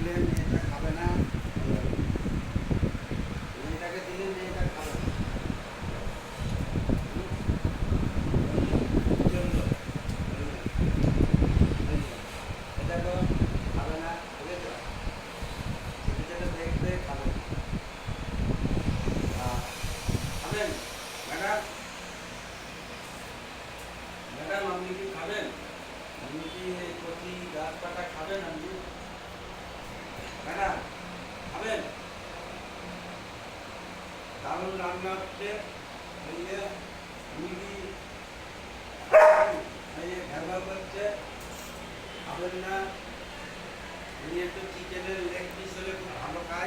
দিলে মেয়েটা খাবে না, মেয়েটাকে দিলে মেয়েটা খাবে না। জন্য এটা তো খাবে না, বুঝেছ? ছেলে ছেলে দেখবে খাবে না। খাবেন ম্যাডাম? ম্যাডাম আপনি কি খাবেন? আপনি কি কচি গাছ পাতা খাবেন? আপনি ম্যাডাম খাবেন? দারুণ রান্না হচ্ছে। এই যে মুরগি, এই যে ঘ্যাবা করছে, খাবেন না? উনি একটু চিকেনের লেগ পিস হলে খুব ভালো খায়।